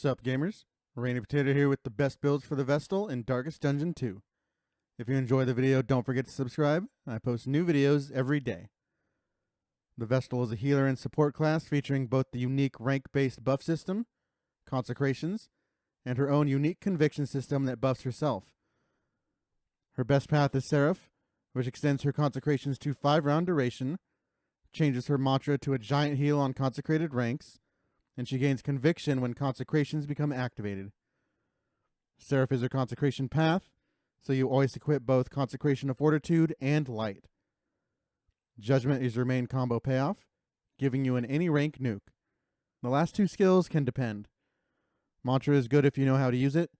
Sup gamers, Rainy Potato here with the best builds for the Vestal in Darkest Dungeon 2. If you enjoy the video, don't forget to subscribe. I post new videos every day. The Vestal is a healer and support class featuring both the unique rank-based buff system, consecrations, and her own unique conviction system that buffs herself. Her best path is Seraph, which extends her consecrations to 5-round duration, changes her mantra to a giant heal on consecrated ranks, and she gains conviction when consecrations become activated. Seraph is her consecration path, so you always equip both Consecration of Fortitude and Light. Judgment is your main combo payoff, giving you an any rank nuke. The last two skills can depend. Mantra is good if you know how to use it.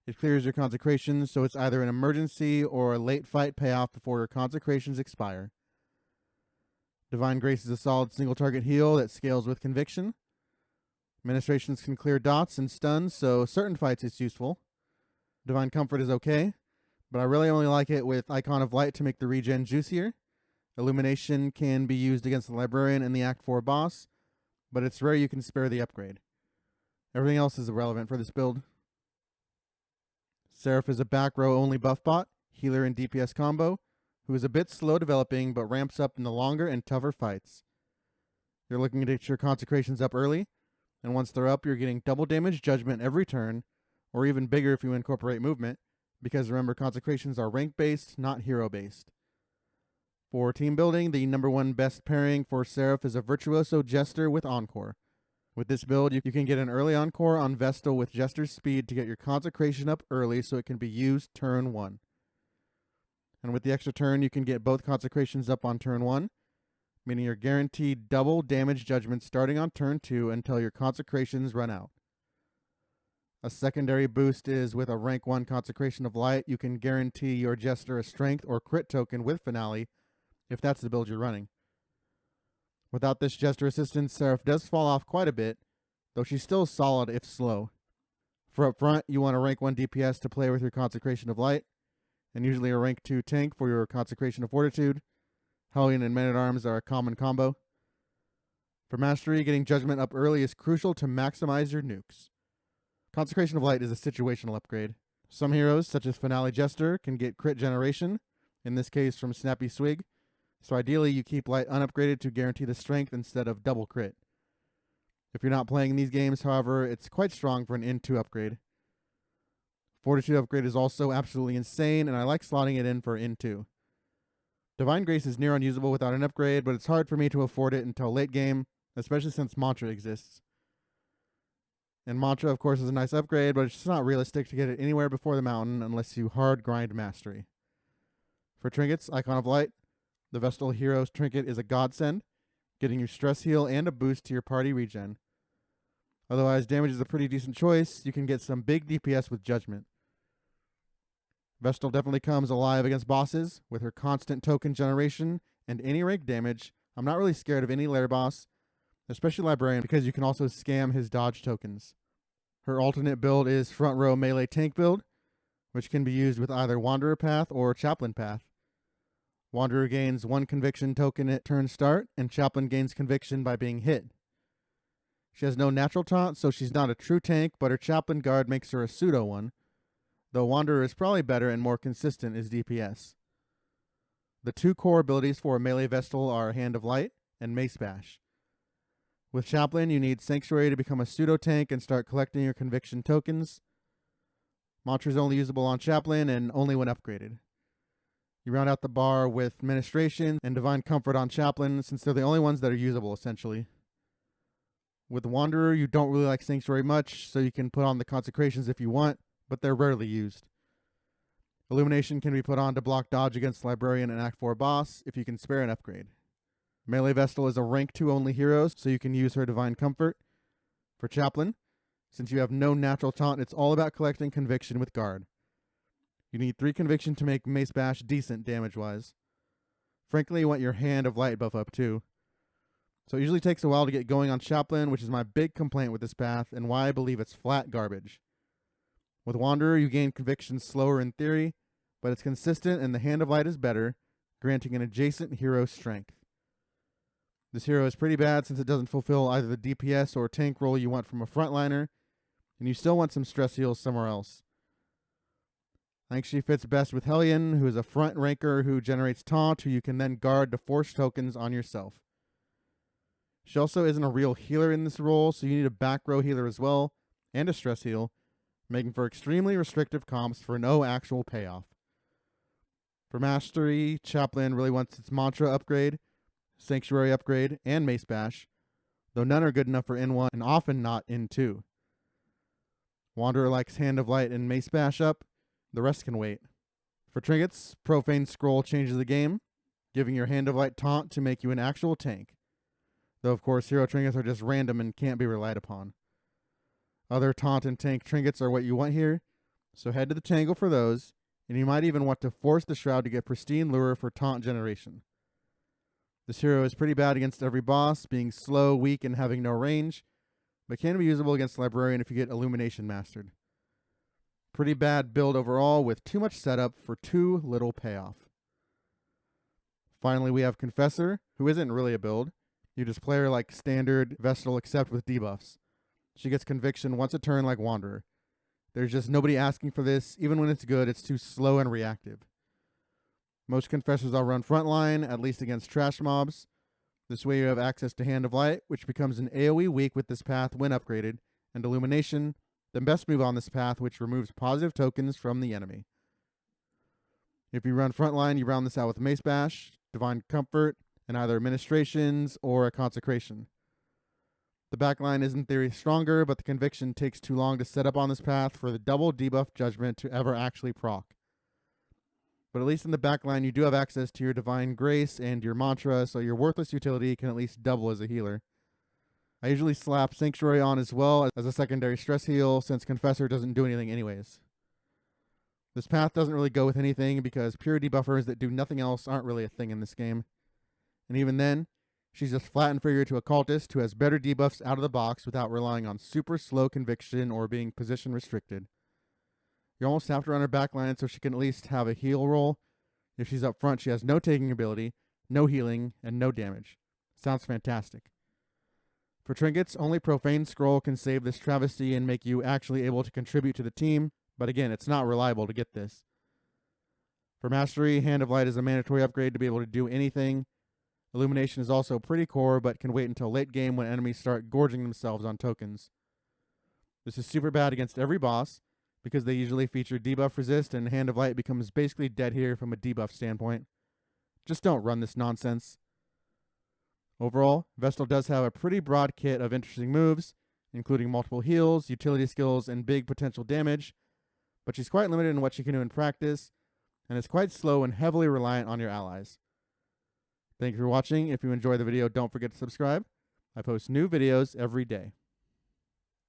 It clears your consecrations, so it's either an emergency or a late fight payoff before your consecrations expire. Divine Grace is a solid single target heal that scales with conviction. Ministrations can clear dots and stuns, so certain fights it's useful. Divine Comfort is okay, but I really only like it with Icon of Light to make the regen juicier. Illumination can be used against the Librarian and the Act 4 boss, but it's rare you can spare the upgrade. Everything else is irrelevant for this build. Seraph is a back row only buff bot, healer and DPS combo, who is a bit slow developing but ramps up in the longer and tougher fights. You're looking to get your consecrations up early, and once they're up, you're getting double damage judgment every turn, or even bigger if you incorporate movement, because remember, consecrations are rank-based, not hero-based. For team building, the number one best pairing for Seraph is a Virtuoso Jester with Encore. With this build, you can get an early Encore on Vestal with Jester's speed to get your consecration up early so it can be used turn 1. And with the extra turn, you can get both consecrations up on turn 1, meaning you're guaranteed double damage judgment starting on turn 2 until your consecrations run out. A secondary boost is with a rank 1 Consecration of Light, you can guarantee your Jester a strength or crit token with Finale, if that's the build you're running. Without this Jester assistance, Seraph does fall off quite a bit, though she's still solid if slow. For up front, you want a rank 1 DPS to play with your Consecration of Light, and usually a rank 2 tank for your Consecration of Fortitude. Hellion and Men-at-Arms are a common combo. For Mastery, getting Judgment up early is crucial to maximize your nukes. Consecration of Light is a situational upgrade. Some heroes, such as Finale Jester, can get crit generation, in this case from Snappy Swig, so ideally you keep Light unupgraded to guarantee the strength instead of double crit. If you're not playing these games, however, it's quite strong for an N2 upgrade. Fortitude upgrade is also absolutely insane, and I like slotting it in for N2. Divine Grace is near unusable without an upgrade, but it's hard for me to afford it until late game, especially since Mantra exists. And Mantra, of course, is a nice upgrade, but it's just not realistic to get it anywhere before the mountain unless you hard grind Mastery. For trinkets, Icon of Light, the Vestal Hero's trinket is a godsend, getting you stress heal and a boost to your party regen. Otherwise, damage is a pretty decent choice. You can get some big DPS with Judgment. Vestal definitely comes alive against bosses. With her constant token generation and any rank damage, I'm not really scared of any lair boss, especially Librarian, because you can also scam his dodge tokens. Her alternate build is front row melee tank build, which can be used with either Wanderer path or Chaplain path. Wanderer gains 1 conviction token at turn start, and Chaplain gains conviction by being hit. She has no natural taunt, so she's not a true tank, but her Chaplain guard makes her a pseudo one, though Wanderer is probably better and more consistent as DPS. The 2 core abilities for a melee Vestal are Hand of Light and Mace Bash. With Chaplain, you need Sanctuary to become a pseudo-tank and start collecting your conviction tokens. Mantra is only usable on Chaplain and only when upgraded. You round out the bar with Ministration and Divine Comfort on Chaplain, since they're the only ones that are usable, essentially. With Wanderer, you don't really like Sanctuary much, so you can put on the Consecrations if you want, but they're rarely used. Illumination can be put on to block dodge against Librarian and Act 4 boss if you can spare an upgrade. Melee Vestal is a rank 2 only hero, so you can use her Divine Comfort. For Chaplain, since you have no natural taunt, it's all about collecting conviction with guard. You need 3 conviction to make Mace Bash decent damage-wise. Frankly, you want your Hand of Light buff up too. So it usually takes a while to get going on Chaplain, which is my big complaint with this path, and why I believe it's flat garbage. With Wanderer, you gain conviction slower in theory, but it's consistent and the Hand of Light is better, granting an adjacent hero strength. This hero is pretty bad since it doesn't fulfill either the DPS or tank role you want from a frontliner, and you still want some stress heals somewhere else. I think she fits best with Hellion, who is a front ranker who generates taunt, who you can then guard to force tokens on yourself. She also isn't a real healer in this role, so you need a back row healer as well, and a stress heal, making for extremely restrictive comps for no actual payoff. For Mastery, Chaplain really wants its Mantra upgrade, Sanctuary upgrade, and Mace Bash, though none are good enough for N1 and often not N2. Wanderer likes Hand of Light and Mace Bash up, the rest can wait. For Trinkets, Profane Scroll changes the game, giving your Hand of Light taunt to make you an actual tank, though of course hero trinkets are just random and can't be relied upon. Other taunt and tank trinkets are what you want here, so head to the Tangle for those, and you might even want to force the Shroud to get Pristine Lure for taunt generation. This hero is pretty bad against every boss, being slow, weak, and having no range, but can be usable against Librarian if you get Illumination mastered. Pretty bad build overall, with too much setup for too little payoff. Finally, we have Confessor, who isn't really a build. You just play her like standard Vestal except with debuffs. She gets Conviction once a turn like Wanderer. There's just nobody asking for this. Even when it's good, it's too slow and reactive. Most Confessors I'll run frontline, at least against trash mobs. This way you have access to Hand of Light, which becomes an AoE weak with this path when upgraded, and Illumination, the best move on this path, which removes positive tokens from the enemy. If you run frontline, you round this out with Mace Bash, Divine Comfort, and either Administrations or a Consecration. The backline is in theory stronger, but the Conviction takes too long to set up on this path for the double debuff Judgment to ever actually proc. But at least in the backline, you do have access to your Divine Grace and your Mantra, so your worthless utility can at least double as a healer. I usually slap Sanctuary on as well as a secondary stress heal, since Confessor doesn't do anything anyways. This path doesn't really go with anything because pure debuffers that do nothing else aren't really a thing in this game. And even then, she's just flat inferior to a cultist who has better debuffs out of the box without relying on super slow Conviction or being position restricted. You almost have to run her backline so she can at least have a heal roll. If she's up front, she has no taking ability, no healing, and no damage. Sounds fantastic. For Trinkets, only Profane Scroll can save this travesty and make you actually able to contribute to the team, but again, it's not reliable to get this. For Mastery, Hand of Light is a mandatory upgrade to be able to do anything. Illumination is also pretty core, but can wait until late game when enemies start gorging themselves on tokens. This is super bad against every boss, because they usually feature debuff resist, and Hand of Light becomes basically dead here from a debuff standpoint. Just don't run this nonsense. Overall, Vestal does have a pretty broad kit of interesting moves, including multiple heals, utility skills, and big potential damage, but she's quite limited in what she can do in practice, and is quite slow and heavily reliant on your allies. Thank you for watching. If you enjoyed the video, don't forget to subscribe. I post new videos every day.